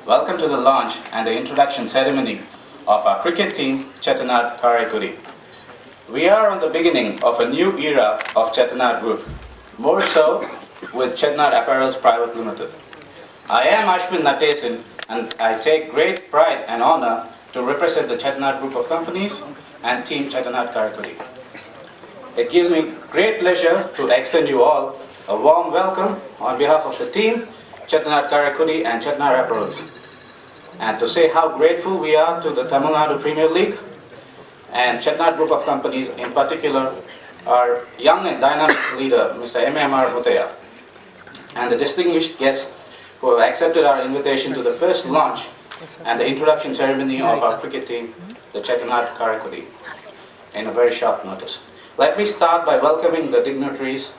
Welcome to the launch and the introduction ceremony of our cricket team, Chettinad Karaikudi. We are on the beginning of a new era of Chettinad Group, more so with Chettinad Apparels Private Limited. I am Ashwin Natesan and I take great pride and honor to represent the Chettinad Group of companies and Team Chettinad Karaikudi. It gives me great pleasure to extend you all a warm welcome on behalf of the team, Chettinad Karaikudi and Chettinad Apparels, and to say how grateful we are to the Tamil Nadu Premier League and Chettinad Group of companies, in particular our young and dynamic leader, Mr. M.R. Muthaiya, and the distinguished guests who have accepted our invitation to the first launch and the introduction ceremony of our cricket team, the Chettinad Karaikudi, in a very short notice. Let me start by welcoming the dignitaries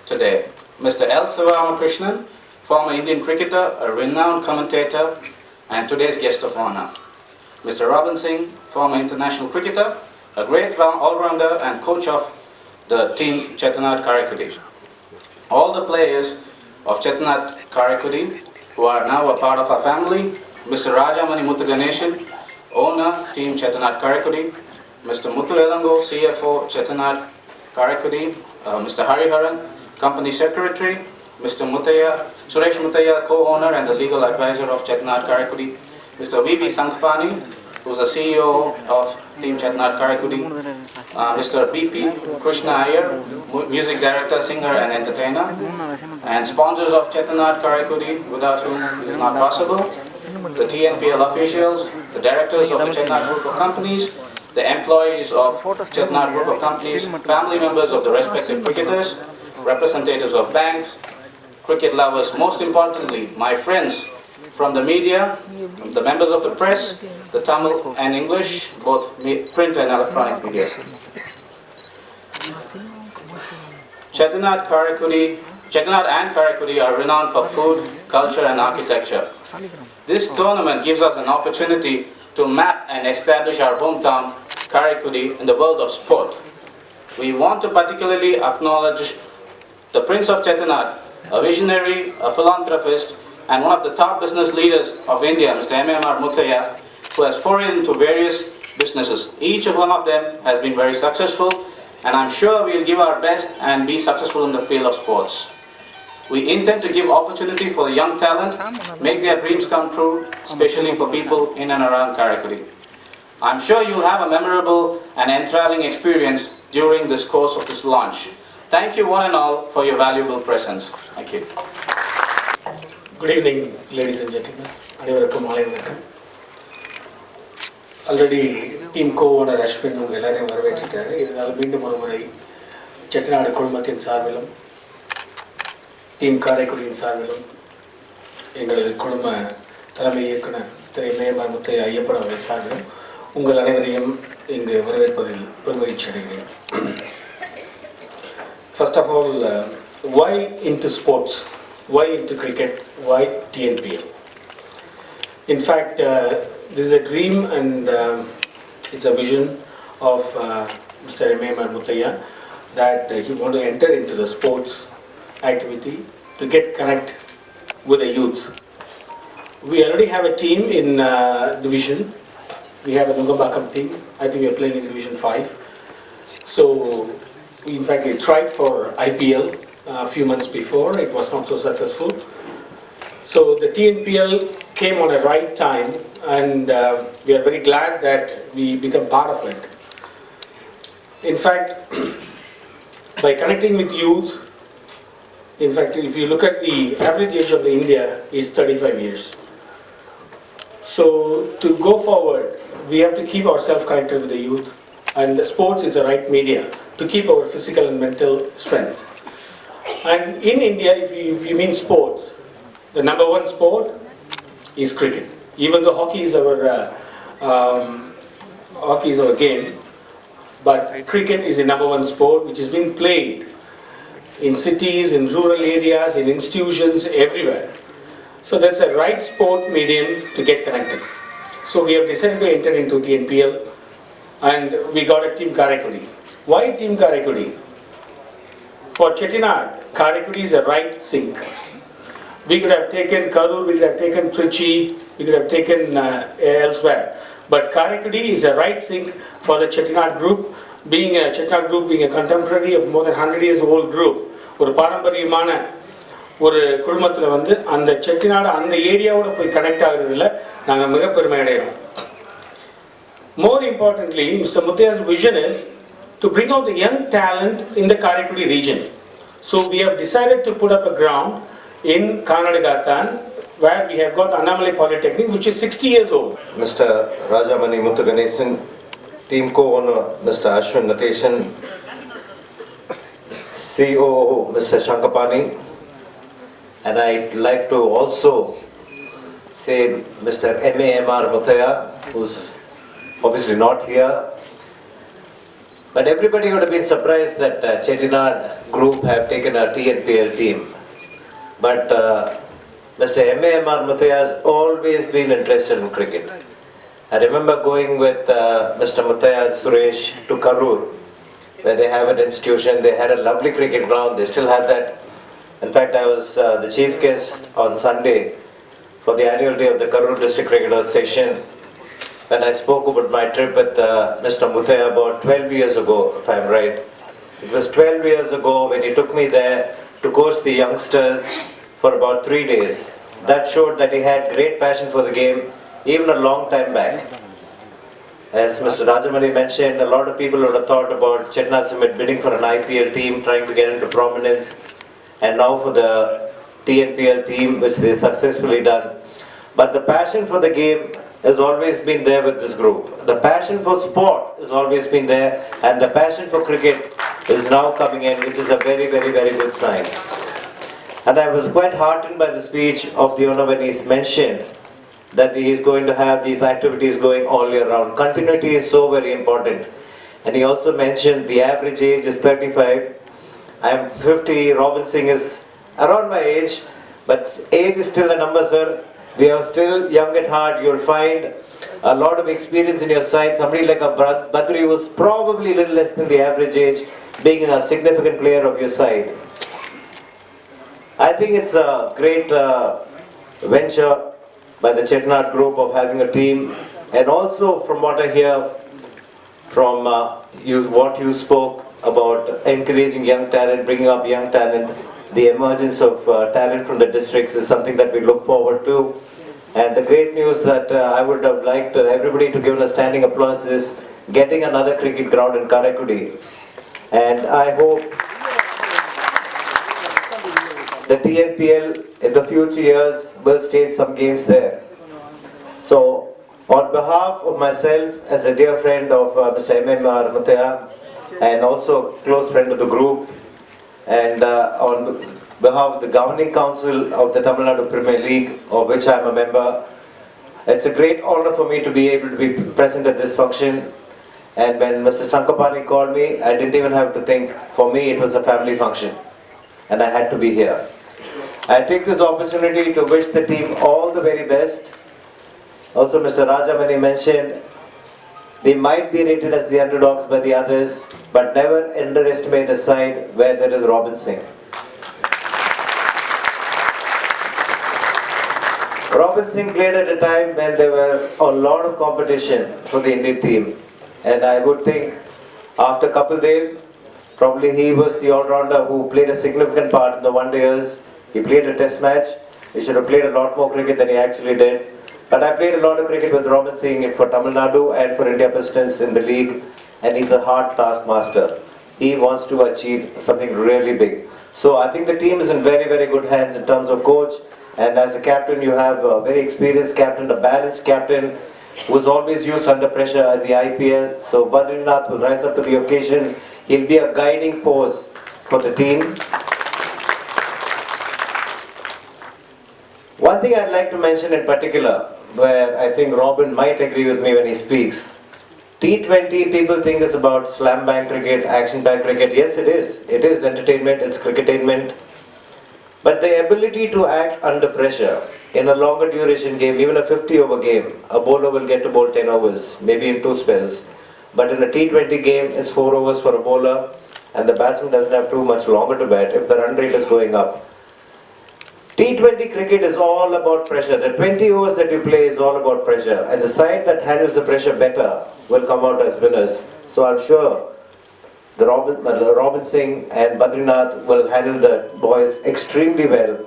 today. Mr. L. Sivaramakrishnan, former Indian cricketer, a renowned commentator, and today's guest of honor. Mr. Robin Singh, former international cricketer, a great all-rounder and coach of the team Chettinad Karaikudi. All the players of Chettinad Karaikudi who are now a part of our family, Mr. Rajamani Muthuganeshan, owner, team Chettinad Karaikudi, Mr. Muthu Elango, CFO, Chettinad Karaikudi, Mr. Hariharan, company secretary, Mr. Muthaiya, Suresh Muthaiya, co-owner and the legal advisor of Chettinad Karaikudi, Mr. V.B. Sankhpani, who's the CEO of Team Chettinad Karaikudi, Mr. B.P. Krishna Iyer, music director, singer and entertainer, and sponsors of Chettinad Karaikudi, without whom it is not possible, the TNPL officials, the directors of the Chettinad Group of companies, the employees of Chettinad Group of companies, family members of the respective cricketers, representatives of banks, cricket lovers, most importantly, my friends from the media, the members of the press, the Tamil and English, both print and electronic media. Chettinad and Karaikudi are renowned for food, culture and architecture. This tournament gives us an opportunity to map and establish our hometown, Karaikudi, in the world of sport. We want to particularly acknowledge the Prince of Chettinad, a visionary, a philanthropist, and one of the top business leaders of India, Mr. M.R. Muthaiya, who has forayed into various businesses. Each one of them has been very successful, and I'm sure we'll give our best and be successful in the field of sports. We intend to give opportunity for the young talent, make their dreams come true, especially for people in and around Karaikudi. I'm sure you'll have a memorable and enthralling experience during this course of this launch. Thank you one and all for your valuable presence. Thank you. Good evening, ladies and gentlemen. அனைவருக்கும் மாலை வணக்கம். Already team கோ-ஓனர் Ashwin உங்கள் எல்லாரையும் வரவேற்றுட்டாரு. இதனால் மீண்டும் ஒரு முறை செட்டிநாடு குழுமத்தின் சார்பிலும் டீம் காரைக்குடியின் சார்பிலும் எங்களது குழும தலைமை இயக்குனர் திரு M.R. முத்தையா ஐயப்பன் அவர்கள் சார்பிலும் உங்கள் அனைவரையும் இங்கு வரவேற்பதில் பெருமகிழ்ச்சி அடைகிறேன். First of all, why into sports? Why into cricket? Why TNPL? In fact, this is a dream and it's a vision of Mr. M.R. Muthaiya that he want to enter into the sports activity to get connect with the youth. We already have a team in division. We have a Nungambakam team. I think we are playing in Division 5. So, in fact, we tried for IPL a few months before. It was not so successful. So the TNPL came on a right time, and we are very glad that we become part of it. In fact, by connecting with youth, in fact, if you look at the average age of India is 35 years. So to go forward, we have to keep ourselves connected with the youth, and sports is the right media to keep our physical and mental strength. And in India, if you mean sports, the number one sport is cricket. Even though hockey is our game, but cricket is the number one sport which is being played in cities, in rural areas, in institutions, everywhere. So that's a right sport medium to get connected. So we have decided to enter into the NPL, and we got a team Karaikudi. Why team Karaikudi? For Chettinad, Karaikudi is a right sink. We could have taken Karur, we could have taken Trichy, we could have taken elsewhere. But Karaikudi is a right thing for the Chettinad group, being a contemporary of more than 100 years old group. ஒரு பாரம்பரியமான ஒரு குழுமத்தில் வந்து அந்த செட்டிநாடு அந்த ஏரியாவோட போய் connect ஆகுறதுல நாங்கள் மிக பெருமை அடைகிறோம். More importantly, Mr. Muthia's vision is to bring out the young talent in the Karaikudi region. So we have decided to put up a ground in Karnataka where we have got Annamalai Polytechnic, which is 60 years old. Mr. Rajamani Muthuganesan, team co-owner Mr. Ashwin Nateshan, COO Mr. Shankapani, and I'd like to also say Mr. MAMR Muthaya, who's obviously not here. But everybody would have been surprised that Chettinad Group have taken a TNPL team. But Mr. MAMR Muthaya has always been interested in cricket. I remember going with Mr. Muthaya and Suresh to Karur, where they have an institution. They had a lovely cricket ground. They still have that. In fact, I was the chief guest on Sunday for the annual day of the Karur District Cricket Association, when I spoke about my trip with Mr. Muthaya about 12 years ago, if I'm right. It was 12 years ago when he took me there to coach the youngsters for about 3 days. That showed that he had great passion for the game, even a long time back. As Mr. Rajamani mentioned, a lot of people would have thought about Chettinad Cement bidding for an IPL team, trying to get into prominence, and now for the TNPL team, which they successfully done. But the passion for the game has always been there with this group. The passion for sport has always been there, and the passion for cricket is now coming in, which is a very, very, very good sign. And I was quite heartened by the speech of the owner when he mentioned that he is going to have these activities going all year round. Continuity is so very important. And he also mentioned the average age is 35. I am 50, Robin Singh is around my age, but age is still a number, sir. We are still young at heart. You'll find a lot of experience in your side. Somebody like a Badri was probably a little less than the average age, being a significant player of your side. I think it's a great venture by the Chettinad Group of having a team, and also from what I hear from what you spoke about encouraging young talent, bringing up young talent, the emergence of talent from the districts is something that we look forward to. And the great news that I would have liked everybody to give a standing applause is getting another cricket ground in Karaikudi. And I hope the TNPL in the future years will stage some games there. So, on behalf of myself as a dear friend of Mr. MMR Muthaya, and also close friend of the group, and on behalf of the governing council of the Tamil Nadu Premier League, of which I am a member, it's a great honor for me to be able to be present at this function. And when Mr. Sankapani called me, I didn't even have to think. For me, it was a family function, and I had to be here. I take this opportunity to wish the team all the very best. Also, Mr. Rajamani mentioned they might be rated as the underdogs by the others, but never underestimate a side where there is Robin Singh. Robin Singh played at a time when there was a lot of competition for the Indian team, and I would think after Kapil Dev, probably he was the all-rounder who played a significant part in the one-dayers. He played a test match. He should have played a lot more cricket than he actually did. But I played a lot of cricket with Robin Singh for Tamil Nadu and for India Pistons in the league, and he's a hard taskmaster. He wants to achieve something really big. So I think the team is in very, very good hands in terms of coach, and as a captain you have a very experienced captain, a balanced captain who's always used under pressure at the IPL. So Badrinath will rise up to the occasion. He'll be a guiding force for the team. One thing I'd like to mention in particular, where I think Robin might agree with me when he speaks. T20, people think it's about slam bang cricket, action bang cricket. Yes, it is. It is entertainment, it's cricketainment. But the ability to act under pressure in a longer duration game, even a 50-over game, a bowler will get to bowl 10 overs, maybe in 2 spells. But in a T20 game, it's 4 overs for a bowler, and the batsman doesn't have too much longer to bat if the run rate is going up. T20 cricket is all about pressure. The 20 overs that you play is all about pressure. And the side that handles the pressure better will come out as winners. So I'm sure the Robin Singh and Badrinath will handle the boys extremely well.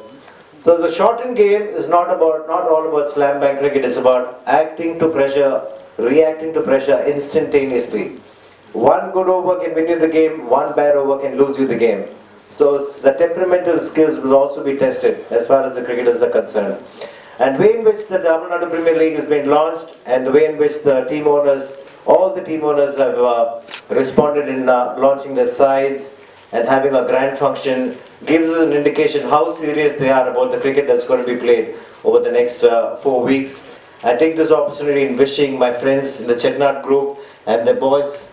So the shortened game is not all about slam bang cricket. It's about acting to pressure, reacting to pressure instantaneously. One good over can win you the game, one bad over can lose you the game. So the temperamental skills will also be tested as far as the cricketers are concerned. And the way in which the Tamil Nadu Premier League has been launched and the way in which the team owners, all the team owners have responded in launching their sides and having a grand function gives us an indication how serious they are about the cricket that's going to be played over the next 4 weeks. I take this opportunity in wishing my friends in the Chettinad group and the boys.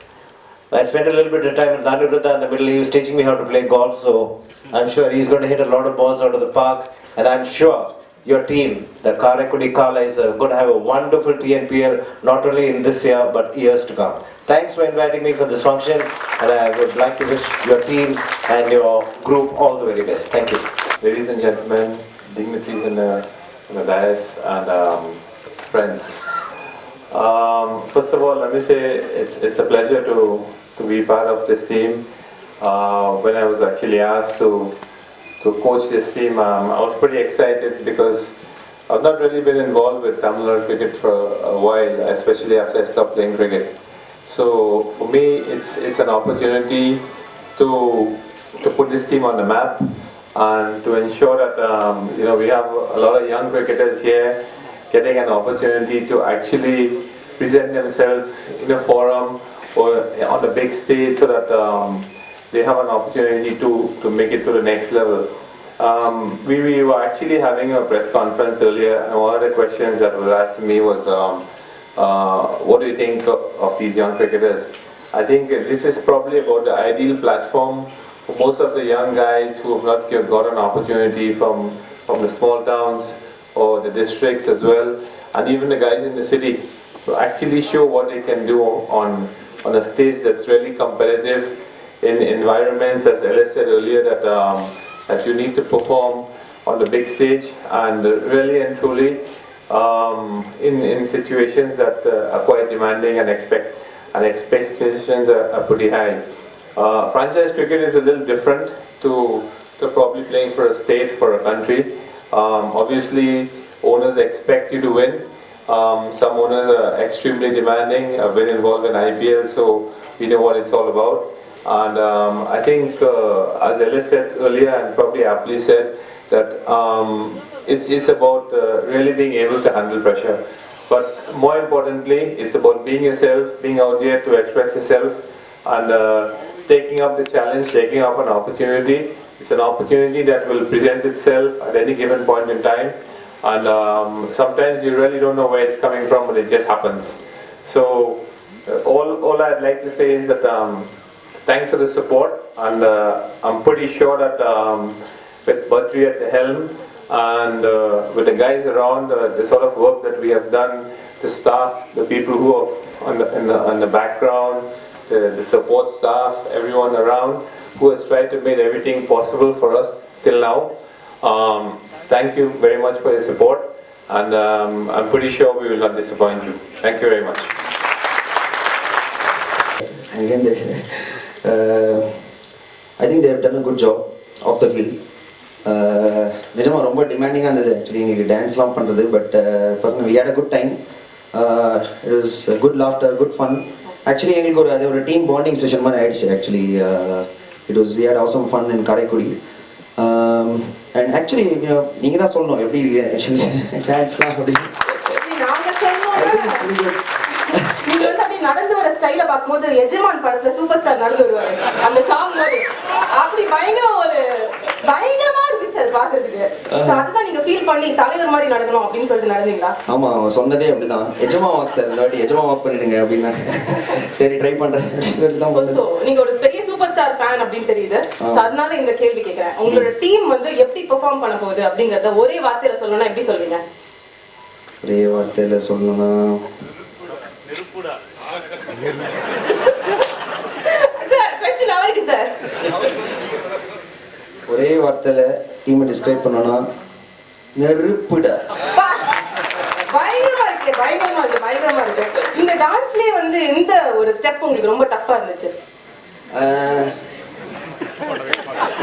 I spent a little bit of time with Dhanubrata in the middle. He was teaching me how to play golf, so I'm sure he's going to hit a lot of balls out of the park. And I'm sure your team, the Karaikudi Kaalai, is going to have a wonderful TNPL, not only in this year, but years to come. Thanks for inviting me for this function, and I would like to wish your team and your group all the very best. Thank you. Ladies and gentlemen, dignitaries in the dais, and friends. First of all, let me say it's a pleasure to be part of this team. When I was actually asked to coach this team, I was pretty excited because I've not really been involved with Tamil Nadu cricket for a while, especially after I stopped playing cricket. So for me, it's an opportunity to put this team on the map and to ensure that we have a lot of young cricketers here getting an opportunity to actually present themselves in a forum or on the big stage so that they have an opportunity to make it to the next level. We were actually having a press conference earlier, and one of the questions that was asked to me was, what do you think of these young cricketers? I think this is probably about the ideal platform for most of the young guys who have not got an opportunity from the small towns or the districts as well, and even the guys in the city to actually show what they can do on a stage that's really competitive in environments, as Ellis said earlier, that you need to perform on the big stage and really and truly in situations that are quite demanding and expectations are pretty high. Franchise cricket is a little different to probably playing for a state, for a country. Obviously, owners expect you to win. Some owners are extremely demanding. I've been involved in IPL, so we know what it's all about. And I think, as Ellis said earlier, and probably aptly said, that it's about really being able to handle pressure. But more importantly, it's about being yourself, being out there to express yourself, and taking up the challenge, taking up an opportunity. It's an opportunity that will present itself at any given point in time, and sometimes you really don't know where it's coming from, but it just happens. So all I'd like to say is that thanks for the support, and I'm pretty sure that with Badri at the helm and with the guys around, the sort of work that we have done, the staff, the people who have on the background, the support staff, everyone around who has tried to make everything possible for us till now. Thank you very much for your support, and I'm pretty sure we will not disappoint you. Thank you very much. Again, I think they have done a good job off the field. நிஜமாக ரொம்ப டிமாண்டிங்காக இருந்தது actually எங்களுக்கு டான்ஸ்லாம் பண்ணுறது, but பசங்க we had a good time. It was good laughter, good fun. Actually எங்களுக்கு அது ஒரு டீம் பாண்டிங் செஷன் மாதிரி ஆயிடுச்சு. Actually we had awesome fun in Karaikudi. And actually நீங்கள் தான் சொல்லணும் எப்படி ஆக்சுவலி டான்ஸ்லாம் அப்படி நீங்க வந்து அப்படியே நடந்து வர ஸ்டைல பார்க்கும்போது எஜமான் படத்துல சூப்பர் ஸ்டார் நடந்து வருவாரு அந்த சாங் மாதிரி அப்படி பயங்கரமா இருந்துச்சு அது பாக்குறதுக்கு. சோ அதுதான் நீங்க ஃபீல் பண்ணி தலைவர் மாதிரி நடக்கணும் அப்படின்னு சொல்லிட்டு நடந்தீங்களா? ஆமா, சொன்னதே அப்படிதான். எஜமா வாக் சார், இந்த வாட்டி எஜமா வாக் பண்ணிடுங்க அப்படின்னா சரி ட்ரை பண்றேன். நீங்க ஒரு பெரிய சூப்பர் ஸ்டார் ஃபேன் அப்படின்னு தெரியுது. சோ அதனால இந்த கேள்வி கேக்குறேன். உங்களோட டீம் வந்து எப்படி பெர்ஃபார்ம் பண்ண போகுது அப்படிங்கறத ஒரே வார்த்தையில சொல்லணும்னா எப்படி சொல்வீங்க? ஒரே வார்த்தையில சொல்லணும்னா சார் क्वेश्चन அவருக்கு சார். ஒரே வார்த்தையில டீமை டிஸ்கிரைப் பண்ணனும்னா நெருப்புடா. பயங்கரமா இருக்கு. இந்த டான்ஸ்லயே வந்து எந்த ஒரு ஸ்டெப் உங்களுக்கு ரொம்ப டஃப்பா இருந்துச்சு?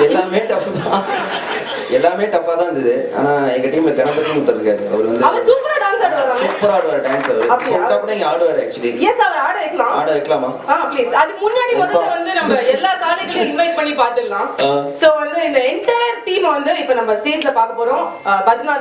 எல்லாமே டஃப் தான், எல்லாமே டஃப்பா தான் இருந்தது. ஆனா எங்க டீம்ல கணபதி முத்தர் இருக்காரு, அவர் வந்து சூப்பரா டான்ஸ் ஆடுவாரு. சூப்பரா ஆடுவார் டான்ஸ். அவர் கூப்பிட்டா கூட இங்க ஆடுவார். ஆக்சுவலி எஸ், அவர் ஆட வைக்கலாமா? ப்ளீஸ். அதுக்கு முன்னாடி முதல்ல வந்து நம்ம எல்லா காலேஜ்லயும் இன்வைட் பண்ணி பாத்துடலாம். சோ வந்து இந்த என்டையர் டீம் வந்து இப்ப நம்ம ஸ்டேஜ்ல பார்க்க போறோம். பத்மா